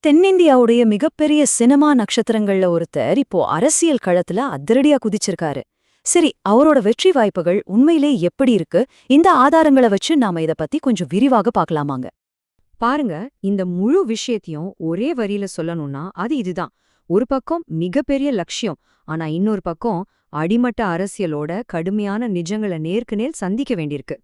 தென்னிந்தியாவுடைய மிகப்பெரிய சினிமா நட்சத்திரங்கள்ல ஒருத்தர் இப்போ அரசியல் களத்துல அதிரடியா குதிச்சிருக்காரு. சரி, அவரோட வெற்றி வாய்ப்புகள் உண்மையிலே எப்படி இருக்கு? இந்த ஆதாரங்களை வச்சு நாம இத பத்தி கொஞ்சம் விரிவாக பார்க்கலாமாங்க. பாருங்க, இந்த முழு விஷயத்தையும் ஒரே வரியில சொல்லணும்னா அது இதுதான். ஒரு பக்கம் மிகப்பெரிய லட்சியம், ஆனா இன்னொரு பக்கம் அடிமட்ட அரசியலோட கடுமையான நிஜங்களை நேருக்கு நேர் சந்திக்க வேண்டியிருக்கு.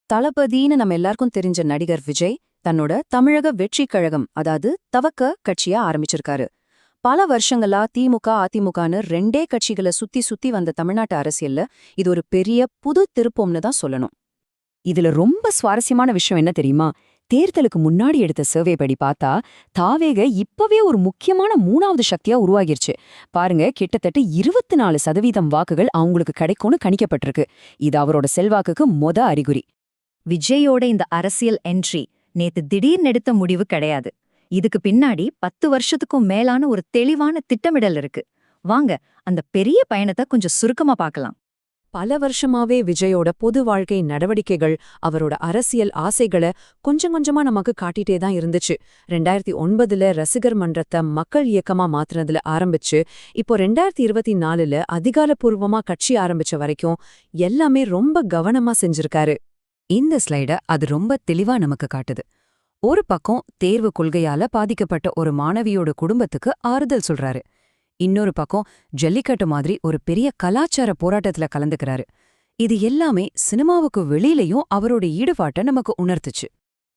தளபதின்னு நம்ம எல்லாருக்கும் தெரிஞ்ச நடிகர் விஜய் தன்னோட தமிழக வெற்றி கழகம், அதாவது தவக்க கட்சியா ஆரம்பிச்சிருக்காரு. பல வருஷங்களா திமுக அதிமுகன்னு ரெண்டே கட்சிகளை சுத்தி சுத்தி வந்த தமிழ்நாட்டு அரசியல்ல இது ஒரு பெரிய புது திருப்பம்னு தான் சொல்லணும். இதுல ரொம்ப சுவாரஸ்யமான விஷயம் என்ன தெரியுமா? தேர்தலுக்கு முன்னாடி எடுத்த சர்வே படி பார்த்தா தாவேக இப்பவே ஒரு முக்கியமான மூணாவது சக்தியா உருவாகிருச்சு. பாருங்க, கிட்டத்தட்ட 24% வாக்குகள் அவங்களுக்கு கிடைக்கும்னு கணிக்கப்பட்டிருக்கு. இது அவரோட செல்வாக்குக்கு அறிகுறி. விஜயோட இந்த அரசியல் என்ட்ரி நேத்து திடீர்னு எடுத்த முடிவு கிடையாது. இதுக்கு பின்னாடி 10 வருஷத்துக்கும் மேலான ஒரு தெளிவான திட்டமிடல் இருக்கு. வாங்க, அந்த பெரிய பயணத்தை கொஞ்சம் சுருக்கமா பார்க்கலாம். பல வருஷமாவே விஜயோட பொது வாழ்க்கை நடவடிக்கைகள், அவரோட அரசியல் ஆசைகளை கொஞ்சம் கொஞ்சமா நமக்கு காட்டிட்டே தான் இருந்துச்சு. 2009ல ரசிகர் மன்றத்தை மக்கள் இயக்கமா மாத்துனதுல ஆரம்பிச்சு, இப்போ 2024ல அதிகாரப்பூர்வமா கட்சி ஆரம்பிச்ச வரைக்கும் எல்லாமே ரொம்ப கவனமா செஞ்சிருக்காரு. இந்த ஸ்லைட அது ரொம்ப தெளிவா நமக்கு காட்டுது. ஒரு பக்கம் தேர்வு கொள்கையால பாதிக்கப்பட்ட ஒரு மாணவியோட குடும்பத்துக்கு ஆறுதல் சொல்றாரு. இன்னொரு பக்கம் ஜல்லிக்கட்டு மாதிரி ஒரு பெரிய கலாச்சார போராட்டத்துல கலந்துக்கிறாரு. இது எல்லாமே சினிமாவுக்கு வெளியிலயும் அவரோட ஈடுபாட்டை நமக்கு உணர்த்துச்சு.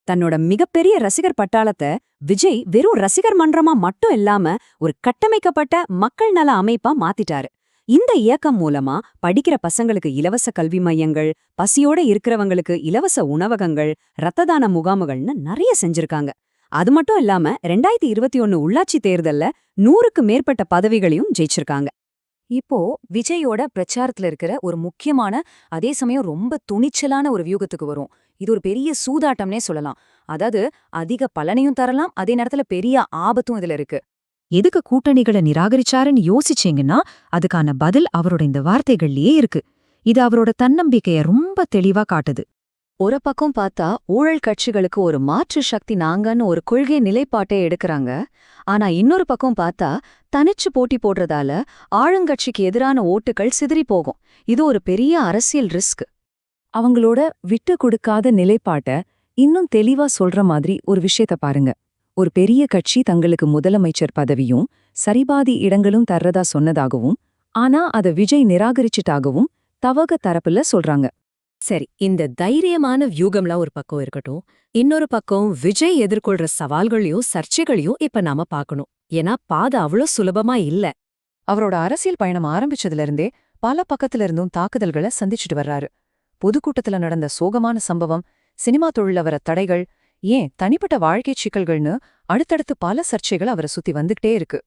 தன்னோட மிகப்பெரிய ரசிகர் பட்டாளத்தை விஜய் வெறும் ரசிகர் மன்றமா மட்டும் இல்லாம ஒரு கட்டமைக்கப்பட்ட மக்கள் நல அமைப்பா மாத்திட்டாரு. இந்த இயக்கம் மூலமா படிக்கிற பசங்களுக்கு இலவச கல்வி மையங்கள், பசியோட இருக்கிறவங்களுக்கு இலவச உணவகங்கள், ரத்த தான முகாமுகள்னு நிறைய செஞ்சிருக்காங்க. அது மட்டும் இல்லாம 2021 உள்ளாட்சி தேர்தல்ல 100க்கு மேற்பட்ட பதவிகளையும் ஜெயிச்சிருக்காங்க. இப்போ விஜயோட பிரச்சாரத்துல இருக்கிற ஒரு முக்கியமான, அதே சமயம் ரொம்ப துணிச்சலான ஒரு வியூகத்துக்கு வரும். இது ஒரு பெரிய சூதாட்டம்னே சொல்லலாம். அதாவது அதிக பலனையும் தரலாம், அதே நேரத்துல பெரிய ஆபத்தும் இதுல இருக்கு. எதுக்கு கூட்டணிகளை நிராகரிச்சாருன்னு யோசிச்சீங்கன்னா அதுக்கான பதில் அவரோட இந்த வார்த்தைகள்லயே இருக்கு. இது அவரோட தன்னம்பிக்கைய ரொம்ப தெளிவா காட்டுது. ஒரு பக்கம் பார்த்தா ஊழல் கட்சிகளுக்கு ஒரு மாற்று சக்தி நாங்கன்னு ஒரு கொள்கை நிலைப்பாட்டை எடுக்கறாங்க. ஆனா இன்னொரு பக்கம் பார்த்தா தனிச்சு போட்டி போடுறதால ஆளுங்கட்சிக்கு எதிரான ஓட்டுகள் சிதறி போகும். இது ஒரு பெரிய அரசியல் ரிஸ்க். அவங்களோட விட்டு கொடுக்காத நிலைப்பாட்ட இன்னும் தெளிவா சொல்ற மாதிரி ஒரு விஷயத்த பாருங்க. ஒரு பெரிய கட்சி தங்களுக்கு முதலமைச்சர் பதவியும் சரிபாதி இடங்களும் தர்றதா சொன்னதாகவும், ஆனா அத விஜய் நிராகரிச்சிட்டாகவும் தவக தரப்புல சொல்றாங்க. சரி, இந்த தைரியமான வியூகம்லாம் ஒரு பக்கம் இருக்கட்டும். இன்னொரு பக்கம் விஜய் எதிர்கொள்ற சவால்களையும் சர்ச்சைகளையும் இப்ப நாம பார்க்கணும். ஏன்னா பாதை அவ்வளோ சுலபமா இல்ல. அவரோட அரசியல் பயணம் ஆரம்பிச்சதுல இருந்தே பல பக்கத்துல இருந்தும் தாக்குதல்களை சந்திச்சுட்டு வர்றாரு. பொதுக்கூட்டத்துல நடந்த சோகமான சம்பவம், சினிமா தொழில வர தடைகள், ஏன் தனிப்பட்ட வாழ்க்கை சிக்கல்கள்னு அடுத்தடுத்து பல சர்ச்சைகள் அவரை சுத்தி வந்துகிட்டே இருக்கு.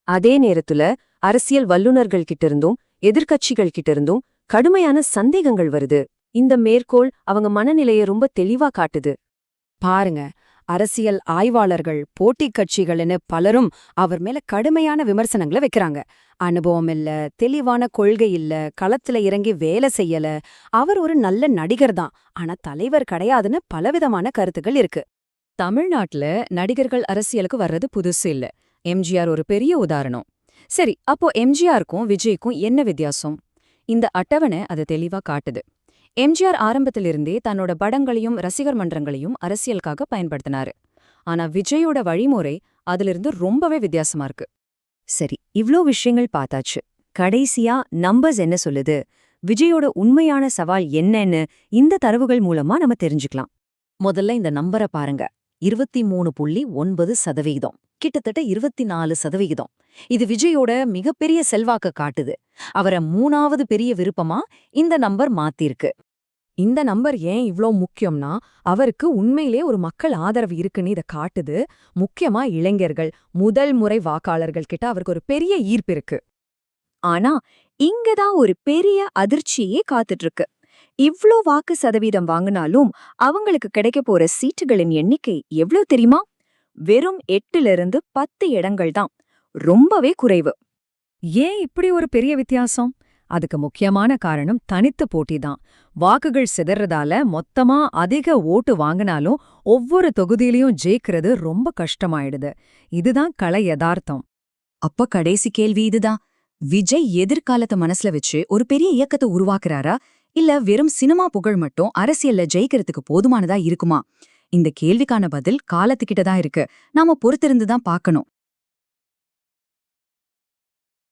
அதே நேரத்துல அரசியல் வல்லுநர்கள் கிட்ட இருந்தும் எதிர்க்கட்சிகள் கிட்ட இருந்தும் கடுமையான சந்தேகங்கள் வருது. இந்த மேற்கோள் அவங்க மனநிலையை ரொம்ப தெளிவா காட்டுது. பாருங்க, அரசியல் ஆய்வாளர்கள், போட்டிக் கட்சிகள்னு பலரும் அவர் மேல கடுமையான விமர்சனங்களை வைக்கிறாங்க. அனுபவம் இல்ல, தெளிவான கொள்கை இல்ல, களத்துல இறங்கி வேலை செய்யல, அவர் ஒரு நல்ல நடிகர் தான், ஆனா தலைவர் கிடையாதுன்னு பலவிதமான கருத்துக்கள் இருக்கு. தமிழ்நாட்டுல நடிகர்கள் அரசியலுக்கு வர்றது புதுசு இல்ல. எம்ஜிஆர் ஒரு பெரிய உதாரணம். சரி, அப்போ எம்ஜிஆருக்கும் விஜய்க்கும் என்ன வித்தியாசம்? இந்த அட்டவணை அதை தெளிவா காட்டுது. எம்ஜிஆர் ஆரம்பத்திலிருந்தே தன்னோட படங்களையும் ரசிகர் மன்றங்களையும் அரசியலுக்காக பயன்படுத்தினாரு. ஆனா விஜயோட வழிமுறை அதிலிருந்து ரொம்பவே வித்தியாசமா இருக்கு. சரி, இவ்ளோ விஷயங்கள் பார்த்தாச்சு. கடைசியா நம்பர்ஸ் என்ன சொல்லுது? விஜயோட உண்மையான சவால் என்னன்னு இந்த தரவுகள் மூலமா நம்ம தெரிஞ்சுக்கலாம். முதல்ல இந்த நம்பரை பாருங்க. 23.9%, கிட்டத்தட்ட 24%. இது விஜயோட மிகப்பெரிய செல்வாக்க காட்டுது. அவரை 3வது பெரிய விருப்பமா இந்த நம்பர் மாத்திருக்கு. இந்த நம்பர் ஏன் இவ்ளோ முக்கியம்னா, அவருக்கு உண்மையிலே ஒரு மக்கள் ஆதரவு இருக்குன்னு இத காட்டுது. முக்கியமா இளைஞர்கள், முதல் முறை வாக்காளர்கள் கிட்ட அவருக்கு ஒரு பெரிய ஈர்ப்பு இருக்கு. ஆனா இங்கதான் ஒரு பெரிய அதிர்ச்சியே காத்துட்டு இருக்கு. இவ்ளோ வாக்கு சதவீதம் வாங்கினாலும் அவங்களுக்கு கிடைக்க போற சீட்டுகளின் எண்ணிக்கை எவ்ளோ தெரியுமா? வெறும் 8லிருந்து 10 இடங்கள் தான். ரொம்பவே குறைவு. ஏன் இப்படி ஒரு பெரிய வித்தியாசம்? அதுக்கு முக்கியமான காரணம் தனித்த போட்டிதான். வாக்குகள் சிதறதால மொத்தமா அதிக ஓட்டு வாங்கினாலும் ஒவ்வொரு தொகுதியிலையும் ஜெயிக்கிறது ரொம்ப கஷ்டமாயிடுது. இதுதான் கள யதார்த்தம். அப்ப கடைசி கேள்வி இதுதான். விஜய் எதிர்காலத்தை மனசுல வச்சு ஒரு பெரிய இயக்கத்தை உருவாக்குறாரா, இல்ல வெறும் சினிமா புகழ் மட்டும் அரசியல்ல ஜெயிக்கிறதுக்கு போதுமானதா இருக்குமா? இந்த கேள்விக்கான பதில் காலத்துக்கிட்ட தான் இருக்கு. நாம பொறுத்திருந்து தான் பார்க்கணும்.